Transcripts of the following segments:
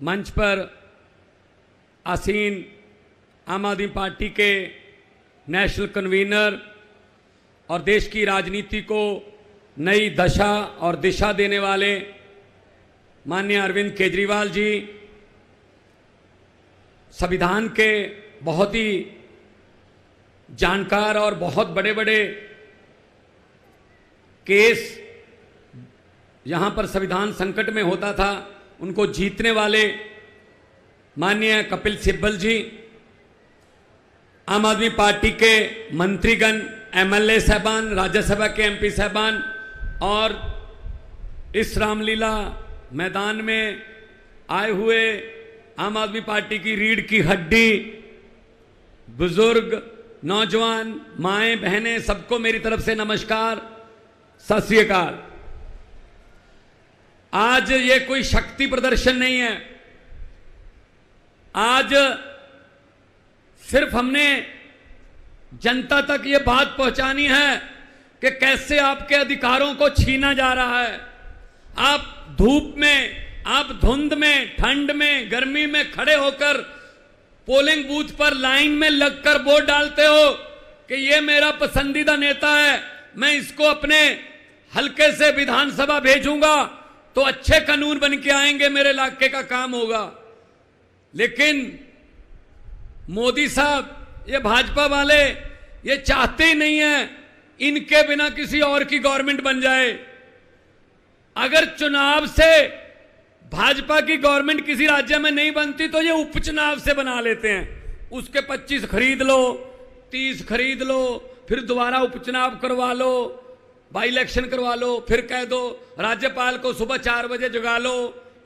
मंच पर आसीन आम आदमी पार्टी के नेशनल कन्वीनर और देश की राजनीति को नई दशा और दिशा देने वाले माननीय अरविंद केजरीवाल जी, संविधान के बहुत ही जानकार और बहुत बड़े बड़े केस यहां पर संविधान संकट में होता था उनको जीतने वाले माननीय कपिल सिब्बल जी, आम आदमी पार्टी के मंत्रीगण, एमएलए साहबान, राज्यसभा के एमपी साहबान और इस रामलीला मैदान में आए हुए आम आदमी पार्टी की रीढ़ की हड्डी, बुजुर्ग, नौजवान, माएं, बहनें, सबको मेरी तरफ से नमस्कार, सत श्री अकाल। आज ये कोई शक्ति प्रदर्शन नहीं है। आज सिर्फ हमने जनता तक ये बात पहुंचानी है कि कैसे आपके अधिकारों को छीना जा रहा है। आप धूप में, आप धुंध में, ठंड में, गर्मी में खड़े होकर पोलिंग बूथ पर लाइन में लगकर वोट डालते हो कि ये मेरा पसंदीदा नेता है, मैं इसको अपने हल्के से विधानसभा भेजूंगा तो अच्छे कानून बन के आएंगे, मेरे इलाके का काम होगा। लेकिन मोदी साहब, ये भाजपा वाले, ये चाहते ही नहीं है इनके बिना किसी और की गवर्नमेंट बन जाए। अगर चुनाव से भाजपा की गवर्नमेंट किसी राज्य में नहीं बनती तो ये उपचुनाव से बना लेते हैं। उसके 25 खरीद लो, 30 खरीद लो, फिर दोबारा उपचुनाव करवा लो, बाई इलेक्शन करवा लो, फिर कह दो राज्यपाल को सुबह 4 बजे जगा लो,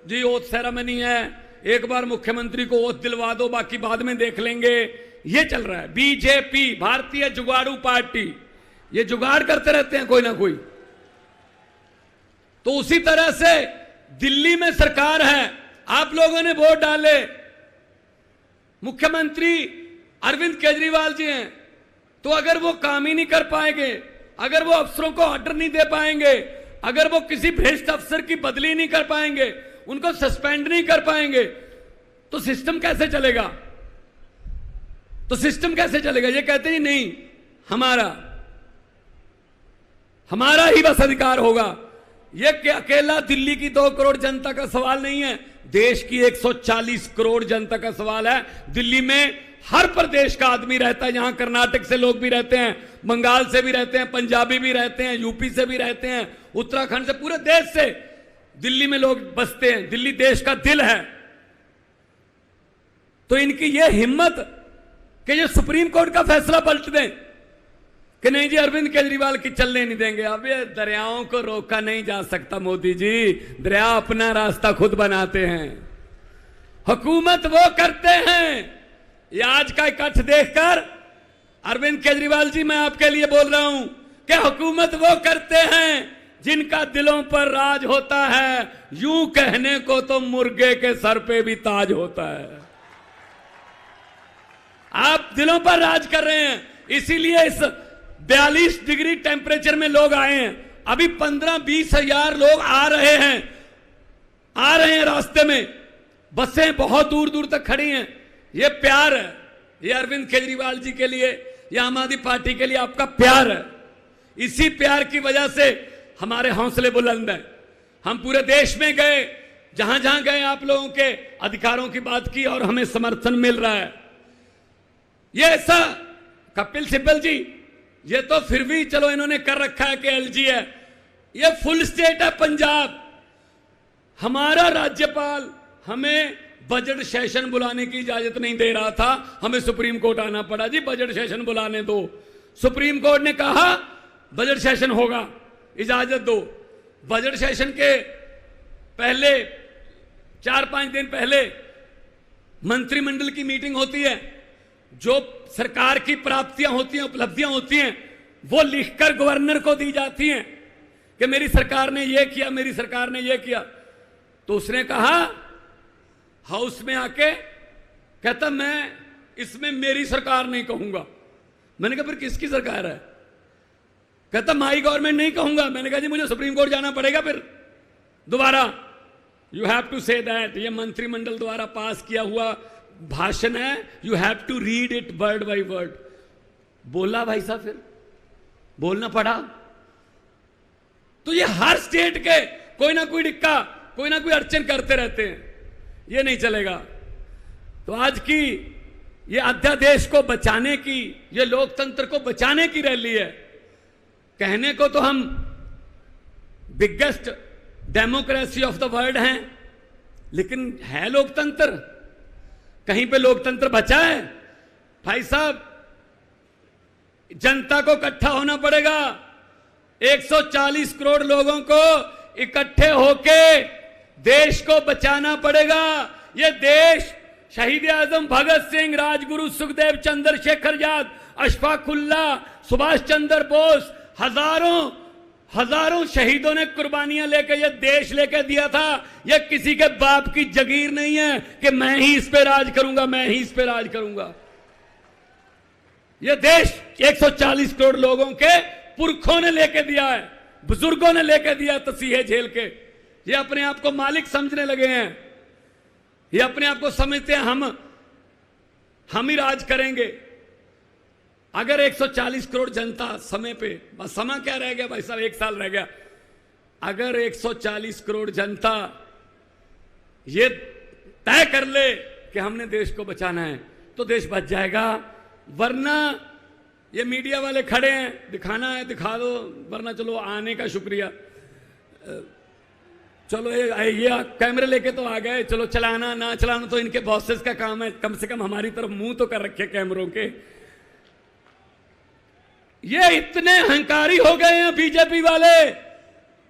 जी ओथ सेरेमनी है, एक बार मुख्यमंत्री को ओथ दिलवा दो, बाकी बाद में देख लेंगे। ये चल रहा है। बीजेपी, भारतीय जुगाड़ू पार्टी, ये जुगाड़ करते रहते हैं कोई ना कोई। तो उसी तरह से दिल्ली में सरकार है, आप लोगों ने वोट डाले, मुख्यमंत्री अरविंद केजरीवाल जी हैं, तो अगर वो काम ही नहीं कर पाएंगे, अगर वो अफसरों को ऑर्डर नहीं दे पाएंगे, अगर वो किसी भ्रष्ट अफसर की बदली नहीं कर पाएंगे, उनको सस्पेंड नहीं कर पाएंगे, तो सिस्टम कैसे चलेगा? तो सिस्टम कैसे चलेगा? ये कहते ही नहीं, हमारा ही बस अधिकार होगा। ये अकेला दिल्ली की 2 करोड़ जनता का सवाल नहीं है, देश की 140 करोड़ जनता का सवाल है। दिल्ली में हर प्रदेश का आदमी रहता है, यहां कर्नाटक से लोग भी रहते हैं, बंगाल से भी रहते हैं, पंजाबी भी रहते हैं, यूपी से भी रहते हैं, उत्तराखंड से, पूरे देश से दिल्ली में लोग बसते हैं। दिल्ली देश का दिल है। तो इनकी यह हिम्मत कि ये सुप्रीम कोर्ट का फैसला पलट दें कि नहीं जी अरविंद केजरीवाल की चलने नहीं देंगे। अब ये दरियाओं को रोका नहीं जा सकता मोदी जी, दरिया अपना रास्ता खुद बनाते हैं, हुकूमत वो करते हैं। ये आज का इकट्ठ देखकर अरविंद केजरीवाल जी, मैं आपके लिए बोल रहा हूं कि हुकूमत वो करते हैं जिनका दिलों पर राज होता है। यूं कहने को तो मुर्गे के सर पे भी ताज होता है। आप दिलों पर राज कर रहे हैं, इसीलिए इस 42 डिग्री टेम्परेचर में लोग आए हैं। अभी 15-20 हजार लोग आ रहे हैं रास्ते में, बसें बहुत दूर दूर तक खड़ी हैं। ये प्यार है, ये अरविंद केजरीवाल जी के लिए, ये आम आदमी पार्टी के लिए आपका प्यार है। इसी प्यार की वजह से हमारे हौसले बुलंद हैं। हम पूरे देश में गए, जहां जहां गए आप लोगों के अधिकारों की बात की और हमें समर्थन मिल रहा है। ये ऐसा कपिल सिब्बल जी, ये तो फिर भी चलो इन्होंने कर रखा है कि एलजी है, ये फुल स्टेट है पंजाब। हमारा राज्यपाल हमें बजट सेशन बुलाने की इजाजत नहीं दे रहा था, हमें सुप्रीम कोर्ट आना पड़ा, जी बजट सेशन बुलाने दो। सुप्रीम कोर्ट ने कहा बजट सेशन होगा, इजाजत दो। बजट सेशन के पहले 4-5 दिन पहले मंत्रिमंडल की मीटिंग होती है, जो सरकार की प्राप्तियां होती हैं, उपलब्धियां होती हैं, वो लिखकर गवर्नर को दी जाती हैं कि मेरी सरकार ने ये किया, मेरी सरकार ने ये किया। तो उसने कहा हाउस में आके, कहता मैं इसमें मेरी सरकार नहीं कहूंगा। मैंने कहा फिर किसकी सरकार है? कहता माई गवर्नमेंट नहीं कहूंगा। मैंने कहा जी मुझे सुप्रीम कोर्ट जाना पड़ेगा फिर दोबारा। You have to say that. ये मंत्रिमंडल द्वारा पास किया हुआ भाषण है, you have to read it word by word. बोला भाई साहब, फिर बोलना पड़ा। तो ये हर स्टेट के कोई ना कोई डिक्का, कोई ना कोई अड़चन करते रहते हैं, ये नहीं चलेगा। तो आज की ये अध्यादेश को बचाने की, ये लोकतंत्र को बचाने की रैली है। कहने को तो हम biggest democracy of the world हैं, लेकिन है लोकतंत्र? कहीं पे लोकतंत्र बचा है? भाई साहब, जनता को इकट्ठा होना पड़ेगा। 140 करोड़ लोगों को इकट्ठे होके देश को बचाना पड़ेगा। ये देश शहीद आजम भगत सिंह, राजगुरु सुखदेव, चंद्रशेखर आजाद, अशफाकुल्लाह, सुभाष चंद्र बोस, हजारों शहीदों ने कुर्बानियां लेके ये देश लेके दिया था। ये किसी के बाप की जगीर नहीं है कि मैं ही इस पे राज करूंगा, मैं ही इस पे राज करूंगा। ये देश 140 करोड़ लोगों के पुरखों ने लेके दिया है, बुजुर्गों ने लेके दिया तसीहे झेल के। ये अपने आप को मालिक समझने लगे हैं, ये अपने आप को समझते हैं हम ही राज करेंगे। अगर 140 करोड़ जनता समय पे, बस समय क्या रह गया भाई साहब, 1 साल रह गया। अगर 140 करोड़ जनता ये तय कर ले कि हमने देश को बचाना है, तो देश बच जाएगा। वरना ये मीडिया वाले खड़े हैं, दिखाना है दिखा दो, वरना चलो आने का शुक्रिया, चलो ये कैमरे लेके तो आ गए, चलो चलाना ना चलाना तो इनके बॉसेस का काम है, कम से कम हमारी तरफ मुंह तो कर रखे कैमरों के। ये इतने अहंकारी हो गए हैं बीजेपी वाले।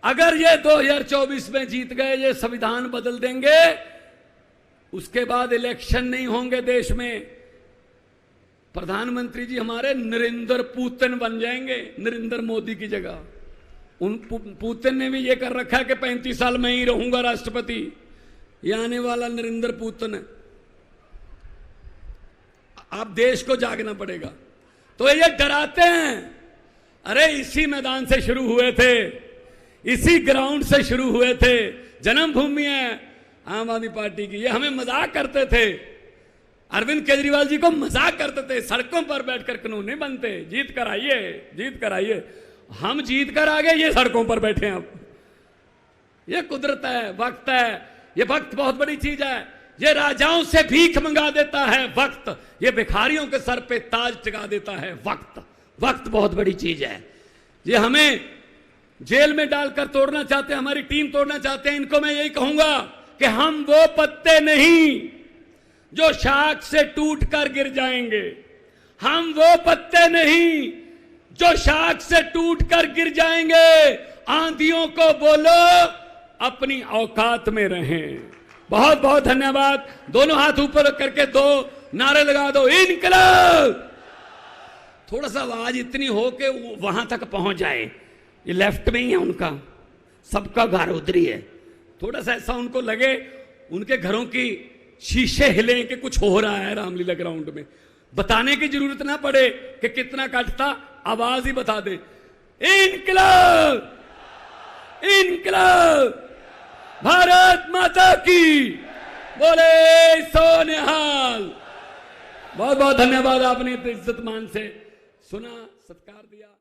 अगर ये 2024 में जीत गए, ये संविधान बदल देंगे, उसके बाद इलेक्शन नहीं होंगे देश में। प्रधानमंत्री जी हमारे नरेंद्र पुतिन बन जाएंगे, नरेंद्र मोदी की जगह। उन पुतिन ने भी ये कर रखा है कि 35 साल में ही रहूंगा राष्ट्रपति। ये आने वाला नरेंद्र पुतिन है। आप देश को जागना पड़ेगा। तो ये डराते हैं, अरे इसी मैदान से शुरू हुए थे, इसी ग्राउंड से शुरू हुए थे, जन्मभूमि है आम आदमी पार्टी की। ये हमें मजाक करते थे, अरविंद केजरीवाल जी को मजाक करते थे, सड़कों पर बैठकर कानून नहीं बनते, जीत कर आइए, जीत कर आइए। हम जीत कर आ गए, ये सड़कों पर बैठे हैं अब। ये कुदरत है, वक्त है। ये वक्त बहुत बड़ी चीज है। ये राजाओं से भीख मंगा देता है वक्त, ये भिखारियों के सर पे ताज टिका देता है वक्त। वक्त बहुत बड़ी चीज है। ये हमें जेल में डालकर तोड़ना चाहते हैं, हमारी टीम तोड़ना चाहते हैं। इनको मैं यही कहूंगा कि हम वो पत्ते नहीं जो शाख से टूटकर गिर जाएंगे। हम वो पत्ते नहीं जो शाख से टूटकर गिर जाएंगे। आंधियों को बोलो अपनी औकात में रहें। बहुत बहुत धन्यवाद। दोनों हाथ ऊपर करके दो नारे लगा दो, इनकलाब। थोड़ा सा आवाज इतनी हो कि वहां तक पहुंच जाए। ये लेफ्ट में ही है उनका, सबका घर उधर ही है। थोड़ा सा ऐसा उनको लगे, उनके घरों की शीशे हिले कि कुछ हो रहा है रामलीला ग्राउंड में। बताने की जरूरत ना पड़े कि कितना कटता, आवाज ही बता दे, इनकलाब, इनकलाब, भारत माता की बोले सोनिहाल। बहुत बहुत धन्यवाद, आपने इज्जत मान से सुना, सत्कार दिया।